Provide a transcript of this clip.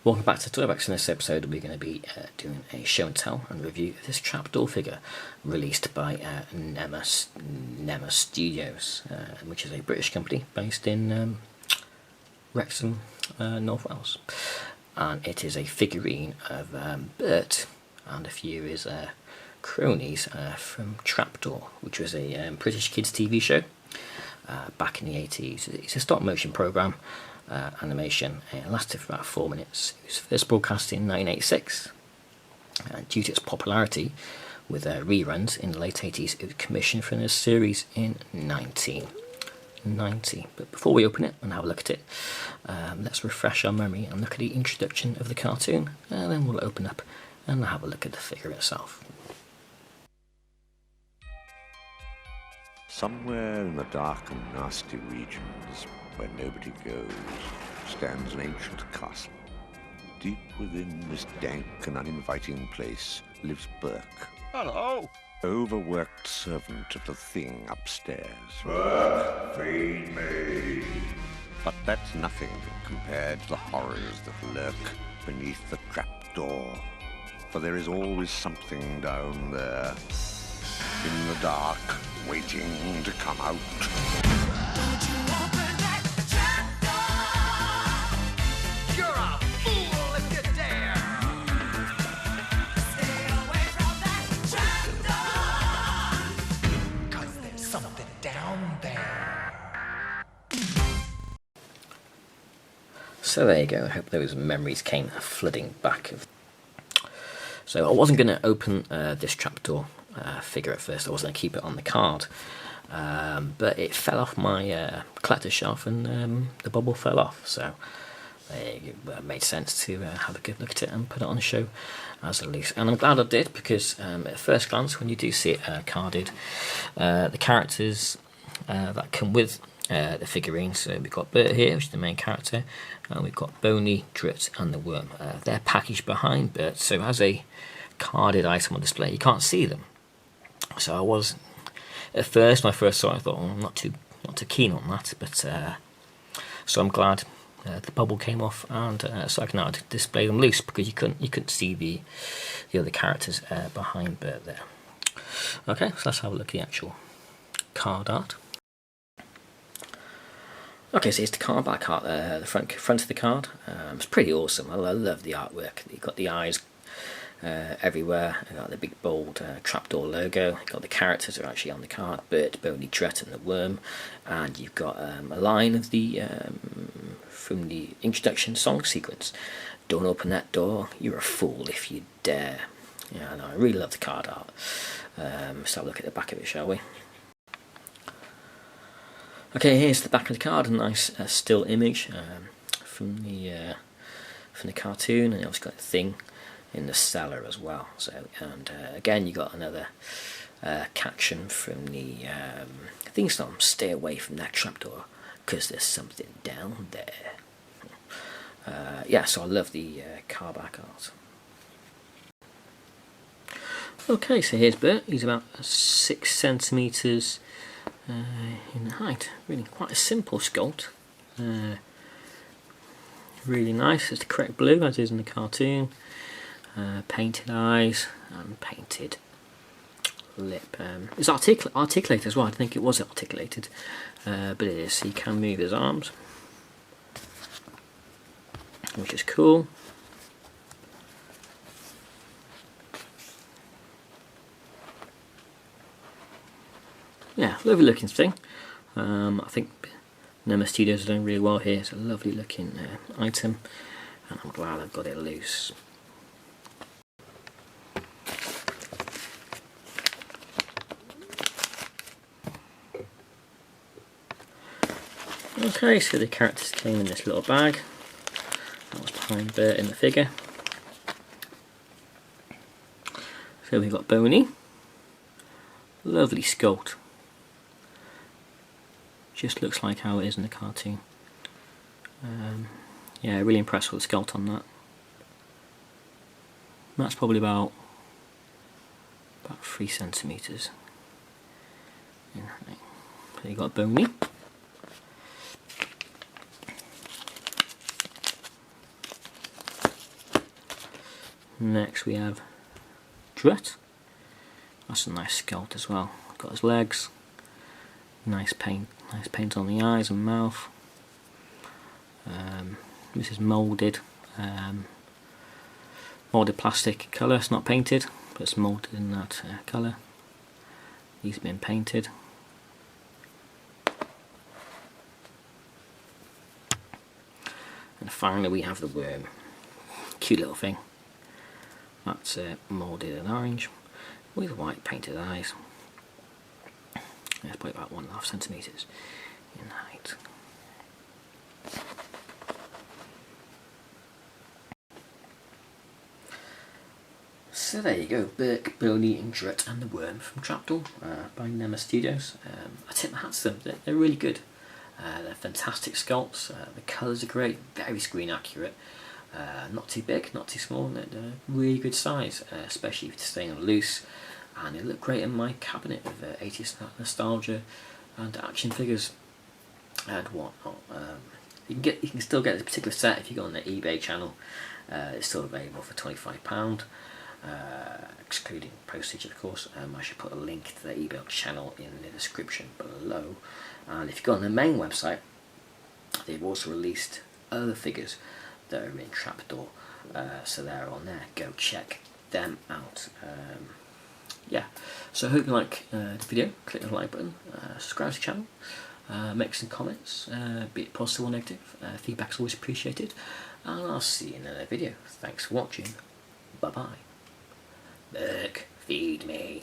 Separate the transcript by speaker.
Speaker 1: Welcome back to TrapDoor. In this episode we're going to be doing a show and tell and review of this TrapDoor figure released by NeMA Studios, which is a British company based in Wrexham, North Wales. And it is a figurine of Bert and a few of his cronies from TrapDoor, which was a British kids TV show back in the 80s. It's a stop motion programme. Animation. It lasted for about 4 minutes. It was first broadcast in 1986, and due to its popularity with reruns in the late 80s, it was commissioned for a series in 1990. But before we open it and have a look at it, let's refresh our memory and look at the introduction of the cartoon, and then we'll open up and have a look at the figure itself.
Speaker 2: Somewhere in the dark and nasty regions where nobody goes stands an ancient castle. Deep within this dank and uninviting place lives Berk.
Speaker 3: Hello!
Speaker 2: Overworked servant of the thing upstairs.
Speaker 3: Berk, feed me!
Speaker 2: But that's nothing compared to the horrors that lurk beneath the trapdoor. For there is always something down there, in the dark, waiting to come out.
Speaker 4: Don't you open that trapdoor! You're a fool if you dare! Stay away from that trapdoor! 'Cause there's something down there.
Speaker 1: So there you go. I hope those memories came flooding back. So I wasn't going to open this TrapDoor figure at first. I was going to keep it on the card, but it fell off my collector's shelf, and the bubble fell off. So it made sense to have a good look at it and put it on the show as a loose. And I'm glad I did, because at first glance, when you do see it carded, the characters that come with the figurines. So we've got Bert here, which is the main character, and we've got Boni, Drutt, and the worm. They're packaged behind Bert, so as a carded item on display, you can't see them. So I was, at first, when I first saw it, I thought, I'm not too keen on that. But so I'm glad the bubble came off, and so I can now display them loose, because you couldn't see the other characters behind Bert there. Okay, so let's have a look at the actual card art. Okay, so it's the card back art, the front of the card. It's pretty awesome. I love the artwork. You've got the eyes everywhere. You've got the big bold TrapDoor logo. You've got the characters are actually on the card: Bert, Boni, Drutt, and the worm. And you've got a line of the from the introduction song sequence: "Don't open that door. You're a fool if you dare." Yeah, no, I really love the card art. Let's have a look at the back of it, shall we? Okay, here's the back of the card, a nice still image from the cartoon, and obviously got the thing in the cellar as well. So, and again, you got another caption from the theme song: "Stay away from that trapdoor, 'cause there's something down there." Yeah, so I love the card back art. Okay, so here's Bert. He's about 6 centimeters. In height. Really quite a simple sculpt. Really nice. It's the correct blue as is in the cartoon. Painted eyes and painted lip. It's articulated as well. I think it was articulated, but it is. He can move his arms, which is cool. Yeah, lovely looking thing. I think NeMA Studios are doing really well here. It's a lovely looking item, and I'm glad I've got it loose. Okay, so the characters came in this little bag. That was behind Bert in the figure. So we've got Boni. Lovely sculpt. Just looks like how it is in the cartoon. Yeah, really impressed with the sculpt on that. That's probably about 3 centimeters. So you got Boni. Next we have Drutt. That's a nice sculpt as well. Got his legs. Nice paint on the eyes and mouth. This is moulded plastic colour. It's not painted, but it's moulded in that colour. These have been painted. And finally we have the worm. Cute little thing. That's moulded in orange with white painted eyes. It's probably about 1.5 centimetres in height. So there you go, Berk, Boni and Drutt and the Worm from TrapDoor by NeMA Studios. I tip my hats to them, they're really good. They're fantastic sculpts, the colours are great, very screen accurate. Not too big, not too small, they're really good size, especially if it's staying loose. And they look great in my cabinet with 80s nostalgia and action figures and whatnot. You can still get this particular set if you go on the eBay channel. It's still available for £25, excluding postage of course. I should put a link to the eBay channel in the description below. And if you go on the main website, they've also released other figures that are in TrapDoor, so they're on there. Go check them out. Yeah, so I hope you like the video. Click the like button, subscribe to the channel, make some comments, be it positive or negative. Feedback's always appreciated, and I'll see you in another video. Thanks for watching. Bye bye. Berk, feed me.